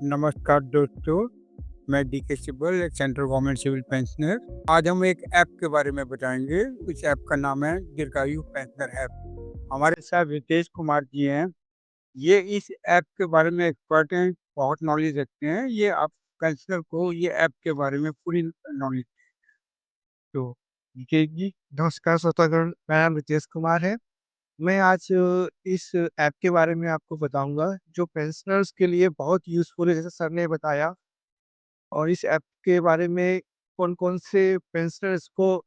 नमस्कार दोस्तों, मैं डीके सिब्बल, एक सेंट्रल गवर्नमेंट सिविल पेंशनर। आज हम एक ऐप के बारे में बताएंगे। इस ऐप का नाम है दीर्घायु पेंशनर ऐप। हमारे साथ रितेश कुमार जी हैं। ये इस ऐप के बारे में एक्सपर्ट हैं, बहुत नॉलेज रखते हैं। ये आप पेंशनर को ये ऐप के बारे में पूरी नॉलेज। तो डीके जी। नमस्कार श्रोतागण, मेरा नाम रितेश कुमार है। मैं आज इस ऐप के बारे में आपको बताऊंगा जो पेंशनर्स के लिए बहुत यूज़फुल है, जैसे सर ने बताया। और इस ऐप के बारे में कौन-कौन से पेंशनर्स को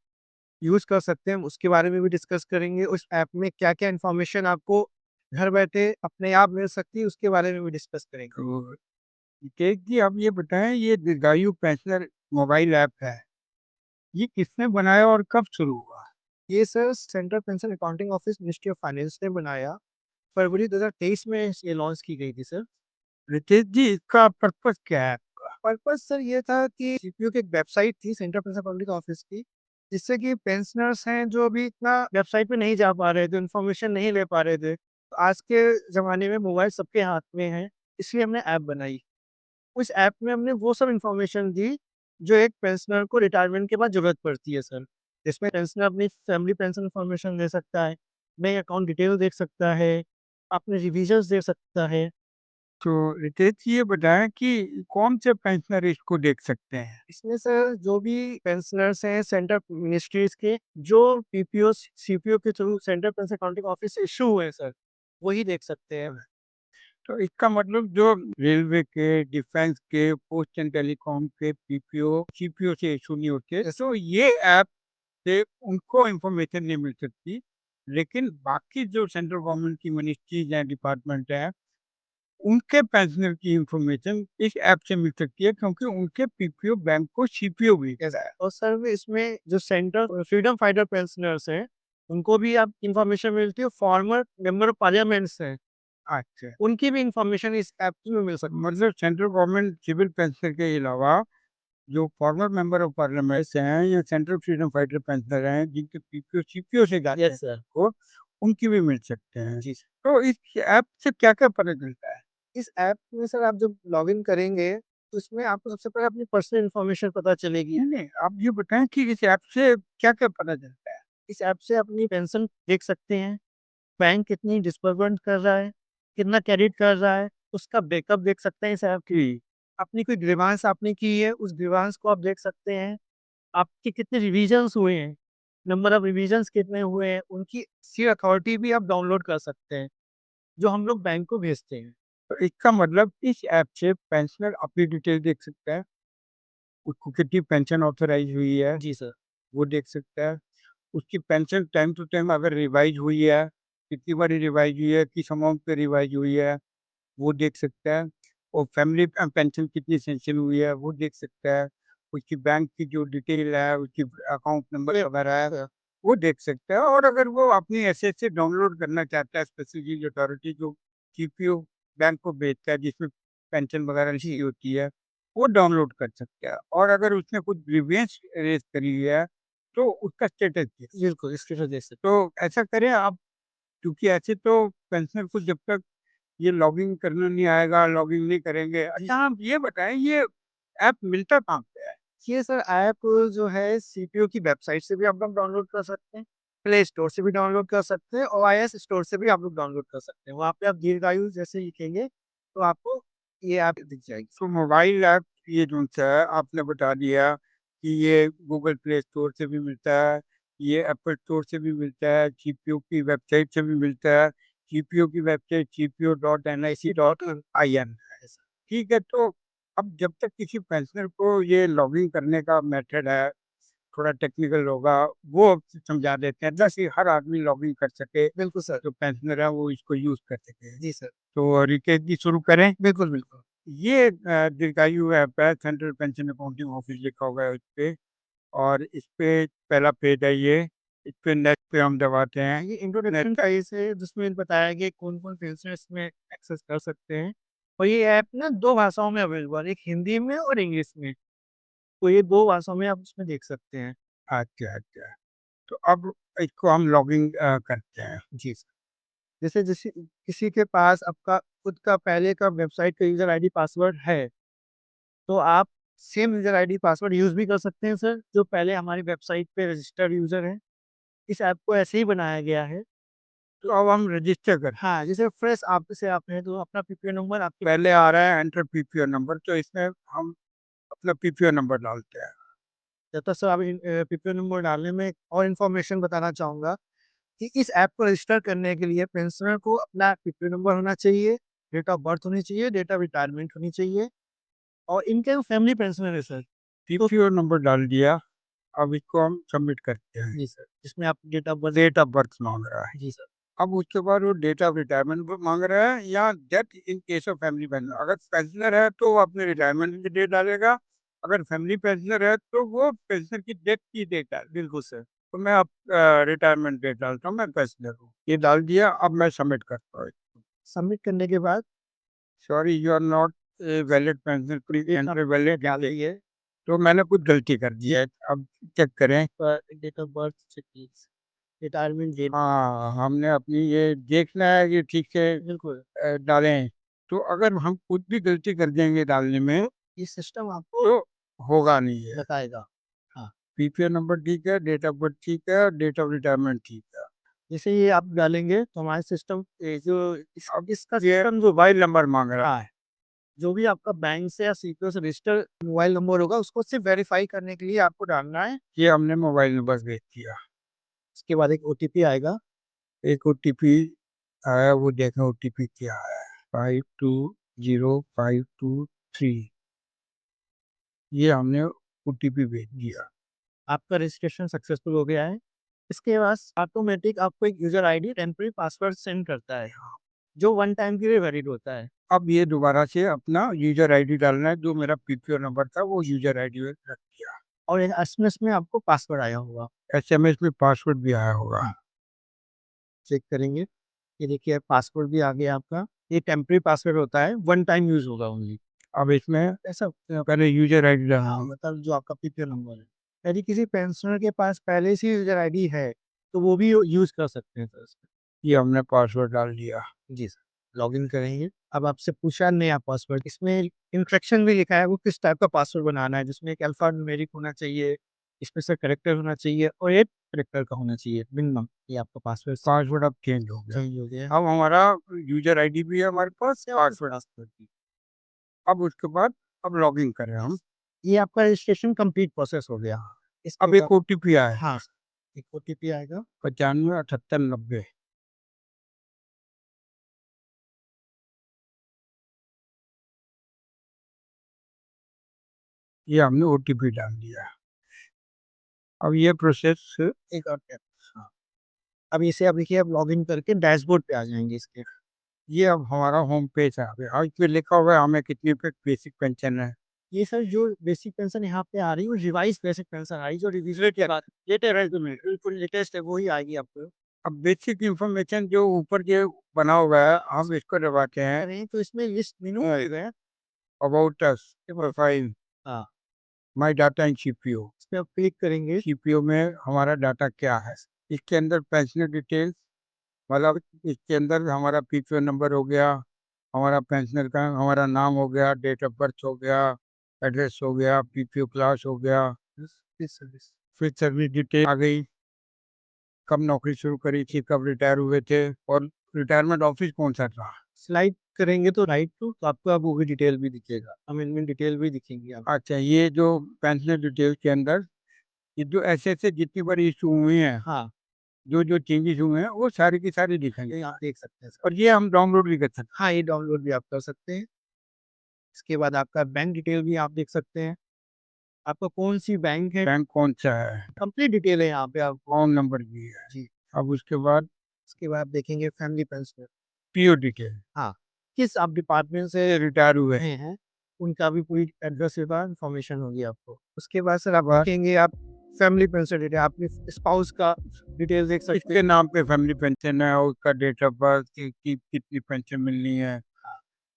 यूज़ कर सकते हैं, उसके बारे में भी डिस्कस करेंगे। उस ऐप में क्या-क्या इन्फॉर्मेशन आपको घर बैठे अपने आप मिल सकती है, उसके बारे में भी डिस्कस करेंगे। तो डीके जी, आप ये बताएं, ये दीर्घायु पेंशनर मोबाइल ऐप है, ये किसने बनाया और कब शुरू हुआ? ये sir central pension accounting office, ministry of finance ने बनाया। फरवरी 2023 में ये लॉन्च की गई थी सर। रितेश जी, इसका पर्पज क्या है? पर्पस सर ये था कि सीपीयू की एक वेबसाइट थी सेंट्रल पेंशन पब्लिक ऑफिस की, जिससे कि पेंशनर्स हैं जो अभी इतना वेबसाइट पे नहीं जा पा रहे थे, इन्फॉर्मेशन नहीं ले पा रहे थे। तो आज के ज़माने में मोबाइल सबके हाथ में है, इसलिए हमने ऐप बनाई। उस ऐप में हमने वो सब इन्फॉर्मेशन दी जो एक पेंशनर को रिटायरमेंट के बाद ज़रूरत पड़ती है सर। जिसमें पेंशनर अपनी फैमिली पेंशन इन्फॉर्मेशन दे सकता है, बैंक अकाउंट डिटेल देख सकता है, अपने रिविजन्स दे सकता है। तो रितेश जी, ये बताएं कि कौन से पेंशनर इसको देख सकते हैं? इसमें सर जो भी पेंशनर्स हैं सेंट्रल मिनिस्ट्रीज के, जो पीपीओ सीपीओ के through central pension accounting office से इशू हुए हैं सर, वही देख सकते हैं। तो इसका मतलब जो रेलवे के, डिफेंस के, पोस्ट एंड टेलीकॉम के पीपीओ, सीपीओ से इशू नहीं होते, तो ये ऐप से उनको इन्फॉर्मेशन नहीं मिल सकती। लेकिन बाकी जो सेंट्रल गवर्नमेंट की मिनिस्ट्रीज हैं, डिपार्टमेंट हैं, उनके पेंशनर की इंफॉर्मेशन इस ऐप से मिल सकती है, क्योंकि उनके पीपीओ बैंक को सीपीओ भी यस, और सर इसमें जो सेंट्रल फ्रीडम फाइटर पेंशनर्स हैं, उनको भी आप इंफॉर्मेशन मिलती है। फॉर्मर मेंबर ऑफ पार्लियामेंट्स हैं, अच्छा, उनकी भी इंफॉर्मेशन इस ऐप में मिल सकती मतलब सेंट्रल गवर्नमेंट सिविल पेंशनर के अलावा जो फॉर्मर मेंबर ऑफ पार्लियामेंट हैं या सेंट्रल फ्रीडम फाइटर पेंशनर हैं, जिनके पीपीओ सीपीओ से है। जाते हैं यस सर। को, उनकी भी मिल सकते हैं। जी सर। तो इस ऐप से क्या क्या पता चलता है? इस ऐप में सर आप जब लॉगिन करेंगे, तो इसमें आपको सबसे पहले अपनी पर्सनल इन्फॉर्मेशन पता चलेगी। नहीं नहीं, आप ये बताएं कि इस ऐप से क्या क्या पता चलता है? इस ऐप से अपनी पेंशन देख सकते हैं, बैंक कितनी डिस्बर्समेंट कर रहा है, कितना क्रेडिट कर रहा है, उसका बैकअप देख सकते हैं इस ऐप की। अपनी कोई ग्रीवांस आपने की है, उस ग्रीवांस को आप देख सकते हैं। आपके कितने रिविजन्स हुए हैं, नंबर ऑफ रिविजन्स कितने हुए हैं, उनकी सी अथॉरिटी भी आप डाउनलोड कर सकते हैं, जो हम लोग बैंक को भेजते हैं। तो इसका मतलब इस ऐप से पेंशनर अपनी डिटेल देख सकता है, उसको कितनी पेंशन ऑथराइज हुई है जी सर। वो देख सकता है, उसकी पेंशन टाइम टू टाइम अगर रिवाइज हुई है, कितनी बारी रिवाइज हुई है, किस अमाउंट पे रिवाइज हुई है, वो देख सकता है। और फैमिली पेंशन कितनी सेंक्शन हुई है वो देख सकता है। उसकी बैंक की जो डिटेल है, उसकी अकाउंट नंबर वगैरह है, वो देख सकता है। और अगर वो अपनी एसएससी डाउनलोड करना चाहता है, स्पेसिफिक अथॉरिटी जो सीपीओ बैंक को भेजता है, जिसमें पेंशन वगैरह लिखी जी, होती है, वो डाउनलोड कर सकता है। और अगर उसने कुछ ग्रीवेंस रेज करी है, तो उसका स्टेटस देख। बिल्कुल स्क्रीनशॉट दे सकते तो ऐसा करें आप, क्योंकि ऐसे तो पेंशनर को जब तक ये लॉगिन करना नहीं आएगा, लॉगिन नहीं करेंगे। हैं। अच्छा, आप ये बताएं, ये ऐप मिलता कहाँ पे है? ये सर ऐप जो है सीपीयू की वेबसाइट से भी आप लोग डाउनलोड कर सकते हैं, प्ले स्टोर से भी डाउनलोड कर सकते हैं, और आईएस स्टोर से भी आप लोग डाउनलोड कर सकते हैं। वहाँ पे आप दीर्घायु जैसे लिखेंगे तो आपको ये ऐप दिख जाएगी। तो मोबाइल ऐप ये जो सा है, आपने बता दिया कि ये गूगल प्ले स्टोर से भी मिलता है, ये एप्पल स्टोर से भी मिलता है, सीपीओ की वेबसाइट से भी मिलता है। सीपीओ की वेबसाइट cpo.nic.in है। ठीक है, तो अब जब तक किसी पेंशनर को ये लॉगिन करने का मेथड है, थोड़ा टेक्निकल होगा, वो समझा देते हैं, जैसे हर आदमी लॉगिन कर सके, बिल्कुल सर। जो पेंशनर है वो इसको यूज कर सके। जी सर। तो रिकेश जी, शुरू करें? बिल्कुल बिल्कुल। ये दीर्घायु ऐप है, सेंट्रल पेंशन अकाउंटिंग ऑफिस लिखा होगा है उस पे। और इस पे पहला पेज है ये, इस पे नेक्स्ट पे हम दबाते हैं। ये इंट्रोडक्शन का है जिसमें बताया गया कौन कौन पेंशनर इसमें एक्सेस कर सकते हैं। और ये ऐप ना दो भाषाओं में अवेलेबल है, एक हिंदी में और इंग्लिश में। तो ये दो भाषाओं में आप उसमें देख सकते हैं। अच्छा अच्छा, तो अब इसको हम लॉगिंग करते हैं। जी सर। जैसे जैसे किसी के पास आपका खुद का पहले का वेबसाइट का यूज़र आईडी पासवर्ड है, तो आप same user ID password use भी कर सकते हैं सर, जो पहले हमारी वेबसाइट पे रजिस्टर्ड यूज़र हैं। इस ऐप को ऐसे ही बनाया गया है। तो अब हम रजिस्टर करें। हाँ, जैसे फ्रेश आप से आप हैं तो अपना पीपीओ नंबर आपके पहले आ रहा है एंटर पीपीओ नंबर, तो इसमें हम अपना पीपीओ नंबर डालते हैं। तो सर आप पीपीओ नंबर डालने में और इन्फॉर्मेशन बताना चाहूँगा कि इस ऐप को रजिस्टर करने के लिए पेंशनर को अपना पीपीओ नंबर होना चाहिए, डेट ऑफ बर्थ होनी चाहिए, डेट ऑफ रिटायरमेंट होनी चाहिए और इनके फैमिली पेंशनर है सर। पीपीओ नंबर डाल दिया, अब इसको हम सबमिट करते हैं। जी सर, जिसमें आप डेट ऑफ बर्थ मांग रहा है। जी सर, अब उसके बाद वो डेट ऑफ रिटायरमेंट भी मांग रहा है, या death in case of family pensioner. अगर पेंशनर है तो वो अपने रिटायरमेंट की डेट डालेगा, अगर फैमिली पेंशनर है तो वो पेंशनर की डेथ की डेट डाल। बिल्कुल सर। तो मैं अब रिटायरमेंट डेट डालता हूँ, मैं पेंशनर हूँ, ये डाल दिया। अब मैं सबमिट करता हूँ। सबमिट करने के बाद sorry you are not a valid pensioner, please enter valid. डालिए तो मैंने कुछ गलती कर दी है, अब चेक करें। Date of birth retirement date. हाँ, हमने अपनी ये देखना है कि ठीक से बिल्कुल, डालें। तो अगर हम कुछ भी गलती कर देंगे डालने में ये सिस्टम आपको तो होगा नहीं है। बताएगा। हाँ, पीपीओ नंबर ठीक है, डेट ऑफ बर्थ ठीक है, डेट ऑफ रिटायरमेंट ठीक है। जैसे ये आप डालेंगे तो हमारे सिस्टम जो अब इसका ये सिस्टम जो मोबाइल नंबर मांग रहा है। हाँ, जो भी आपका बैंक से या सीपीओ से रजिस्टर मोबाइल नंबर होगा उसको सिर्फ वेरीफाई करने के लिए आपको डालना है। ये हमने मोबाइल नंबर भेज दिया। उसके बाद एक ओटीपी आएगा। एक ओटीपी आया, वो देखें ओटीपी क्या है। 520523, ये हमने ओटीपी भेज दिया। आपका रजिस्ट्रेशन सक्सेसफुल हो गया है। इसके बाद ऑटोमेटिक आपको एक user ID temporary password send करता है, जो वन टाइम के लिए वैलिड होता है। अब ये दोबारा से अपना यूजर आईडी डालना है, जो मेरा पीपीओ नंबर था वो यूजर आईडी में रख दिया। और एक एसएमएस में आपको पासवर्ड आया होगा। एसएमएस में पासवर्ड भी आया होगा। हाँ, चेक करेंगे। ये देखिए पासवर्ड भी आ गया आपका। ये टेम्पररी पासवर्ड होता है, वन टाइम यूज होगा ओनली। अब इसमें ऐसा पहले यूजर आईडी डालना हाँ, होगा। मतलब जो आपका पीपीओ नंबर है। यदि किसी पेंशनर के पास पहले से यूजर आईडी है तो वो भी यूज कर सकते हैं सर इसमें। ये हमने पासवर्ड डाल दिया। जी सर, लॉगिन करेंगे। अब आपसे पूछा नया पासवर्ड, इसमें इंस्ट्रक्शन भी लिखा है वो किस टाइप का पासवर्ड बनाना है, जिसमें एक अल्फा न्यूमेरिक होना चाहिए, स्पेशल कैरेक्टर होना चाहिए और एक कैरेक्टर का होना चाहिए मिनिमम। ये आपका पासवर्ड पासवर्ड अब चेंज हो गया। चेंज हो गया। अब हमारा यूजर आईडी भी है हमारे पास, पासवर्ड। पासवर्ड भी। अब उसके बाद अब लॉगिन करें हम। ये आपका रजिस्ट्रेशन कंप्लीट प्रोसेस हो गया। अब इसके एक ओटीपी आया है, हाँ, एक ओटीपी आएगा। 957890। ये हमने ओटीपी डाल दिया। अब ये प्रोसेस, एक और step, हाँ। अब इसे अब देखिए, अब लॉगिन करके डैशबोर्ड पे आ जाएंगे इसके। ये अब हमारा होम पेज आ गया। और इसमें लिखा हुआ है हमें कितनी पे बेसिक पेंशन है। ये सर जो बेसिक पेंशन यहाँ पे आ रही है वो रिवाइज बेसिक पेंशन आ रही है, जो रिविजन के बाद बिल्कुल लेटेस्ट है वही आएगी आपको। अब बेसिक इंफॉर्मेशन जो ऊपर के बना हुआ है, हम इसको दबाते हैं। अरे तो इसमें लिस्ट मेनू है। अबाउट अस, प्रोफाइल, हाँ, माय डाटा इन सीपीओ। इस पे आप क्लिक करेंगे। सीपीओ में हमारा डाटा क्या है, इसके अंदर पेंशनर डिटेल्स, मतलब इसके अंदर हमारा पीपीओ नंबर हो गया, हमारा पेंशनर का हमारा नाम हो गया, डेट ऑफ बर्थ हो गया, एड्रेस हो गया, पीपीओ क्लास हो गया, फिर सर्विस डिटेल आ गई, कब नौकरी शुरू करी थी, कब रिटायर हुए थे, और रिटायरमेंट ऑफिस कौन सा था। स्लाइड करेंगे तो राइट टू, तो आपको अब वो भी डिटेल भी दिखेगा, अमेंडमेंट डिटेल भी दिखेंगी आप। अच्छा, ये जो पेंशनर डिटेल के अंदर ये जो ऐसे ऐसे जितनी बार इशू हुई हैं, हाँ, जो जो चेंजेस हुए हैं, वो सारी की सारी दिखेंगे। ये आप देख सकते हैं सर। और ये हम डाउनलोड भी कर सकते हाँ, ये डाउनलोड भी आप कर सकते हैं। इसके बाद आपका बैंक डिटेल भी आप देख सकते हैं, आपका कौन सी बैंक है, हैं, बैंक कौन सा है, कंप्लीट डिटेल है यहाँ पे आपको। अकाउंट नंबर भी है। जी, अब उसके बाद उसके बाद देखेंगे फैमिली पेंशन। पीओ डिटेल, हाँ, किस आप डिपार्टमेंट से रिटायर हुए हैं। हैं, उनका भी पूरी एड्रेस के बाद इन्फॉर्मेशन होगी आपको। उसके बाद सर आप देखेंगे आप फैमिली पेंशन डिटेल, आपके स्पाउस का डिटेल देख सकते किसके नाम पे फैमिली पेंशन है, और उसका डेट ऑफ बर्थ की कितनी पेंशन मिलनी है,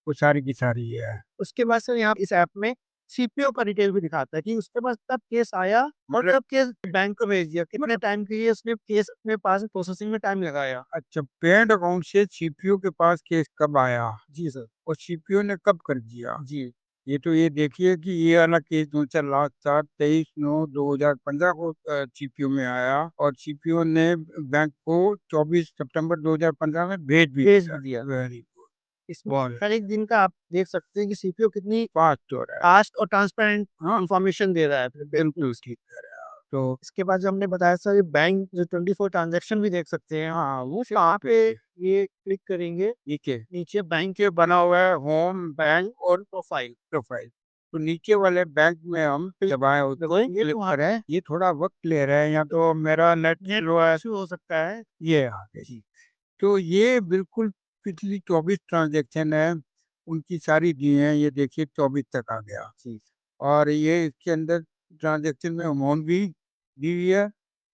वो सारी की सारी है। उसके बाद सर यहाँ इस ऐप में सीपीओ का डिटेल भी दिखाता है कि उसके पास कब केस आया और मतलब कब केस बैंक को भेज दिया, कितने टाइम के लिए उसने केस अपने पास प्रोसेसिंग में टाइम लगाया। अच्छा, पेड अकाउंट से सीपीओ के पास केस कब आया जी सर। और सीपीओ ने कब कर दिया? जी। ये तो ये देखिए कि ये वाला केस 2007-23/9/2015 को सीपीओ में आया और सीपीओ ने बैंक को 24 सितंबर 2015 में भेज भी भेज भी दिया। वेरी गुड, इसमें बहुत हर एक दिन का आप देख सकते हैं कि सीपीओ कितनी फास्ट हो रहा है। फास्ट और ट्रांसपेरेंट हाँ, इंफॉर्मेशन दे रहा है अपने बैंक को। बिल्कुल ठीक कह रहे हैं आप। तो इसके बाद जो हमने बताया सर, ये बैंक जो 24 ट्रांज़ैक्शन भी देख सकते हैं। हाँ, वो यहाँ पे ये क्लिक करेंगे, नीचे नीचे बैंक नीचे बना हुआ है होम बैंक और प्रोफाइल। प्रोफाइल। तो नीचे वाले बैंक में हम दबाएं उसको दबाएंगे क्लिक तो वहाँ करें। ये थोड़ा वक्त ले रहा है, या तो मेरा नेट नेट स्लो है। इश्यू हो सकता है। ये आ गई। जी। तो ये बिल्कुल पिछली 24 ट्रांजेक्शन है, उनकी सारी दी हैं। ये देखिए 24 तक आ गया जी। और ये इसके अंदर ट्रांजेक्शन में अमाउंट भी दी हुई है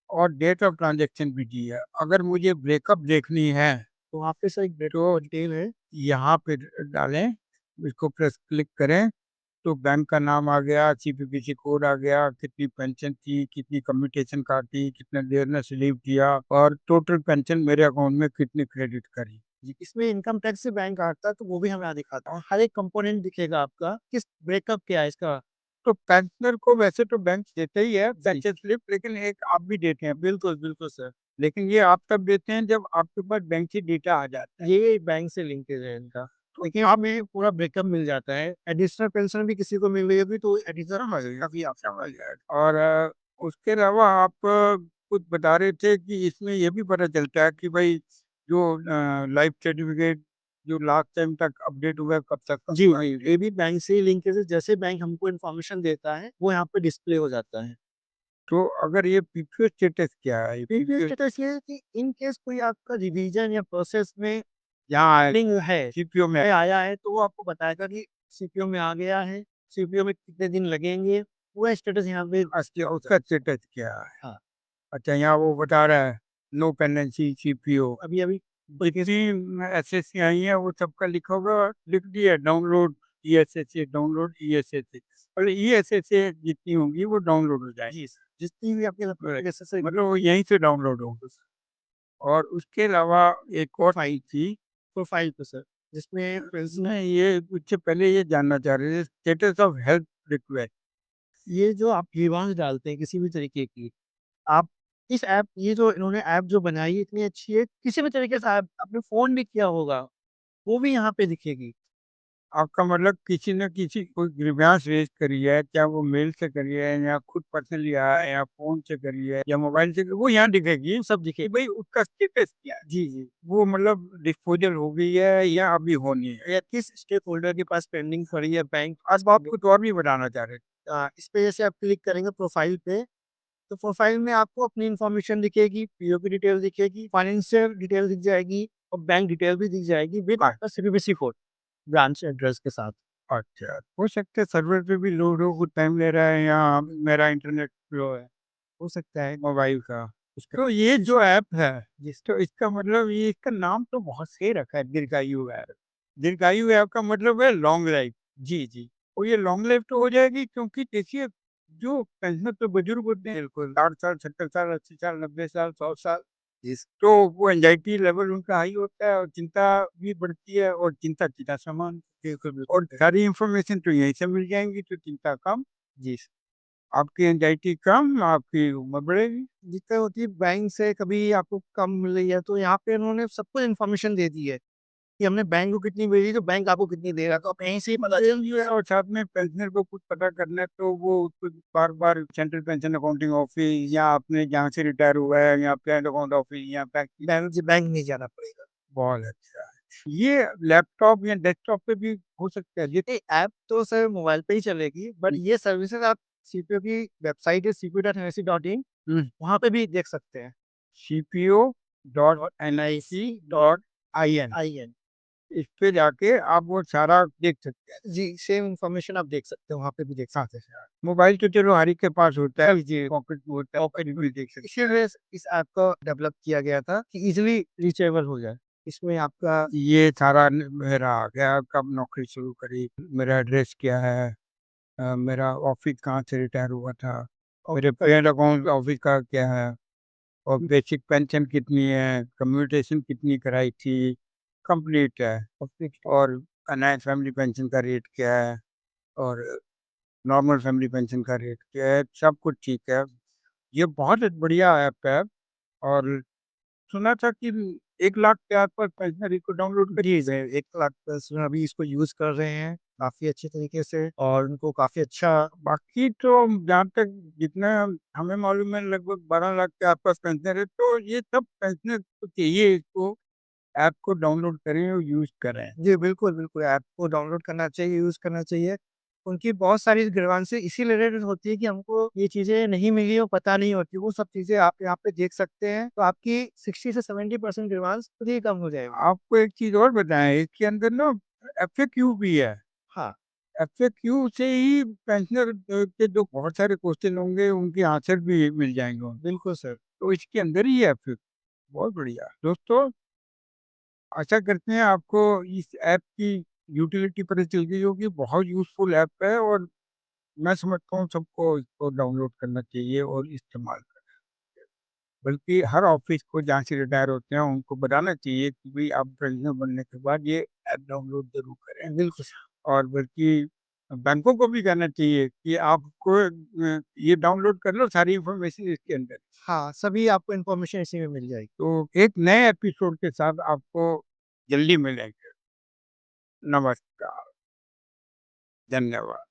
और डेट ऑफ ट्रांजेक्शन भी दी है। अगर मुझे ब्रेकअप देखनी है तो वहाँ पे सर एक तो डिटेल है। यहाँ पे डालें, इसको प्रेस क्लिक करें तो बैंक का नाम आ गया, सीपीपीसी कोड आ गया, कितनी पेंशन थी, कितनी कम्यूटेशन काटी, कितने देर ने स्लीव किया और टोटल पेंशन मेरे अकाउंट में कितनी क्रेडिट करी। जी, इसमें इनकम टैक्स से बैंक काटता है तो वो भी हमें यहाँ दिखाता है। हर एक कंपोनेंट दिखेगा आपका, किस ब्रेकअप क्या है इसका। तो पेंशनर को वैसे तो बैंक देते ही है पेंशन स्लिप, लेकिन एक आप भी देते हैं। बिल्कुल, बिल्कुल सर। लेकिन ये आप तब देते हैं जब आपके पास बैंक से डेटा आ जाता है। ये बैंक से लिंकेज है इनका। लेकिन हमें पूरा ब्रेकअप मिल जाता है। एडिशनल पेंशन भी किसी को मिल रही होगी तो एडिशनल समझ गए, अभी आप समझ गए। और उसके अलावा आप कुछ बता रहे थे कि इसमें ये भी पता चलता है कि भाई जो लाइफ सर्टिफिकेट जो लास्ट टाइम तक अपडेट हुआ है कब तक। जी भाई, ये भी बैंक से ही लिंकेज है। जैसे बैंक हमको इन्फॉर्मेशन देता है, वो यहाँ पे डिस्प्ले हो जाता है। तो अगर ये पीपीओ स्टेटस क्या है? प्रीवियस स्टेटस ये है कि इन केस कोई आपका रिवीजन या प्रोसेस में यहाँ लिंक है, सीपीओ में आया है, तो वो आपको बताएगा कि सीपीओ में आ गया है, सीपीओ में कितने दिन लगेंगे, पूरा स्टेटस यहाँ पे उसका स्टेटस क्या है? हाँ। अच्छा, यहाँ वो बता रहा है नो पेंडेंसी सीपीओ। अभी-अभी जितनी एसएससी आई है वो सबका लिखा होगा, लिख दिया डाउनलोड ईएसएसए, डाउनलोड ईएसएसए। और ईएसएसए जितनी होंगी वो डाउनलोड हो जाएगी। जी, जितनी भी आपके जैसे मतलब वो यहीं से डाउनलोड होंगे। और उसके अलावा एक और फाइल थी प्रोफाइल पे सर, जिसमें इसमें, ये उससे पहले ये जानना चाह रहे थे स्टेटस ऑफ हेल्प रिक्वेस्ट। ये जो आप ग्रीवांस डालते हैं किसी भी तरीके की, आप इस ऐप ये जो इन्होंने ऐप जो बनाई है इतनी अच्छी है, किसी भी तरीके से आप आपने फ़ोन भी किया होगा, वो भी यहाँ पे दिखेगी। आपका मतलब किसी न किसी कोई ग्रीवांस रेज करी है, चाहे वो मेल से करी है या खुद पर्सनली आया है या फोन से करी है या मोबाइल से, वो यहाँ दिखेगी सब दिखेगी। भाई उसका स्टेटस क्या है, जी, जी। वो मतलब डिस्पोजल हो गई है या अभी होनी है। या किस स्टेक होल्डर के पास पेंडिंग पड़ी है बैंक। अब आप कुछ और भी बताना चाह रहे थे? इस पे जैसे आप क्लिक करेंगे प्रोफाइल पे, तो प्रोफाइल में आपको अपनी इन्फॉर्मेशन दिखेगी, पीओ की डिटेल दिखेगी, फाइनेंशियल डिटेल दिख जाएगी और बैंक डिटेल भी दिख जाएगी विद हाँ, सीवीवीसी कोड, ब्रांच एड्रेस के साथ। अच्छा, हो सकता है सर्वर पे भी लोड हो, कुछ टाइम ले रहा है, या मेरा इंटरनेट स्लो है, हो सकता है मोबाइल का। उसका तो ये जो ऐप है, जिस तो इसका मतलब ये इसका नाम तो बहुत सही रखा है, दीर्घायु ऐप। दीर्घायु ऐप का मतलब है लॉन्ग लाइफ। जी, जी। और ये लॉन्ग लाइफ तो हो जाएगी, क्योंकि देखिए जो पेंशनर तो बुजुर्ग होते हैं, बिल्कुल 60 साल, 70 साल, 80 साल, 90 साल, 100 साल, जिस तो वो एंजाइटी लेवल उनका हाई होता है और चिंता भी बढ़ती है, और चिंता चिंता समान। बिल्कुल, और बिल्कुल। सारी इंफॉर्मेशन तो यहीं से मिल जाएंगी, तो चिंता कम, जी। आपकी एंजाइटी कम, आपकी उम्र बढ़ेगी। दिक्कत होती है बैंक से कभी आपको कम मिल रही है, तो यहाँ पे उन्होंने सब कुछ इन्फॉर्मेशन दे दी है कि हमने बैंक को कितनी भेजी तो बैंक आपको कितनी देगा, तो आप यहीं से ही पता चल जाएगा। और साथ में पेंशनर को कुछ पता करना है तो वो कुछ बार बार सेंट्रल पेंशन अकाउंटिंग ऑफिस या आपने जहाँ से रिटायर हुआ है या प्लान अकाउंट ऑफिस या बैंक। बैंक नहीं जाना पड़ेगा। बहुत अच्छा है। ये लैपटॉप या डेस्कटॉप पे भी हो सकता है ये। ये ऐप तो सर मोबाइल पे ही चलेगी, बट ये सर्विसेज आप सीपीओ की वेबसाइट है cpo.nic.in, वहाँ पे भी देख सकते हैं। cpo.nic.in, आईएन इस पे जाके आप वो सारा देख सकते हैं। जी, सेम इन्फॉर्मेशन आप देख सकते हैं, वहाँ पे भी देख हाँ, सकते हैं। मोबाइल तो चलो हर एक के पास होता है, जी पॉकेट में होता है, पॉकेट में भी देख सकते इसीलिए इस ऐप को डेवलप किया गया था कि इजीली रीचेबल हो जाए। इसमें आपका हैं। ये सारा मेरा आ गया, कब नौकरी शुरू करी, मेरा एड्रेस क्या है, मेरा ऑफिस कहाँ से रिटायर हुआ था, और मेरे पेरेंट अकाउंट ऑफिस का क्या है, और बेसिक पेंशन कितनी है, कम्यूटेशन कितनी कराई थी, कंप्लीट है। और अनाथ फैमिली पेंशन का रेट क्या है, और नॉर्मल फैमिली पेंशन का रेट क्या है, सब कुछ ठीक है। ये बहुत एक बढ़िया ऐप है। और सुना था कि 1 लाख के आसपास पेंशनर इसको डाउनलोड कर। जी, 1 लाख प्लस अभी इसको यूज़ कर रहे हैं काफ़ी अच्छे तरीके से और उनको काफ़ी अच्छा बाकी तो जहाँ तक जितना हमें मालूम है लगभग 12 लाख के आसपास पेंशनर है, तो ये सब पेंशनर को चाहिए इसको ऐप को डाउनलोड करें और यूज करें। जी, बिल्कुल, बिल्कुल ऐप को डाउनलोड करना चाहिए, यूज़ करना चाहिए। उनकी बहुत सारी ग्रीवांसेस इसी रिलेटेड होती है कि हमको ये चीज़ें नहीं मिली और पता नहीं होती, वो सब चीज़ें आप यहाँ पे देख सकते हैं, तो आपकी 60 से 70% ग्रीवांस खुद ही कम हो जाएगी। आपको एक चीज और बताएं, इसके अंदर ना एफएक्यू भी है। हाँ, एफएक्यू से ही पेंशनर के जो बहुत सारे क्वेश्चन होंगे उनके आंसर भी मिल जाएंगे उनको। बिल्कुल सर। तो इसके अंदर ही है एफएक्यू। बहुत बढ़िया दोस्तों, आशा करते हैं आपको इस ऐप की यूटिलिटी पता चल गई होगी। बहुत यूजफुल ऐप है, और मैं समझता हूँ सबको इसको डाउनलोड करना चाहिए और इस्तेमाल करना। बल्कि हर ऑफिस को जहाँ से रिटायर होते हैं उनको बताना चाहिए कि भाई आप पेंशनर बनने के बाद ये ऐप डाउनलोड जरूर करें। बिल्कुल सर। और बल्कि बैंकों को भी कहना चाहिए कि आपको ये डाउनलोड कर लो, सारी इंफॉर्मेशन इसके अंदर। हाँ, सभी आपको इन्फॉर्मेशन इसी में मिल जाएगी। तो एक नए एपिसोड के साथ आपको जल्दी मिलेंगे। नमस्कार, धन्यवाद।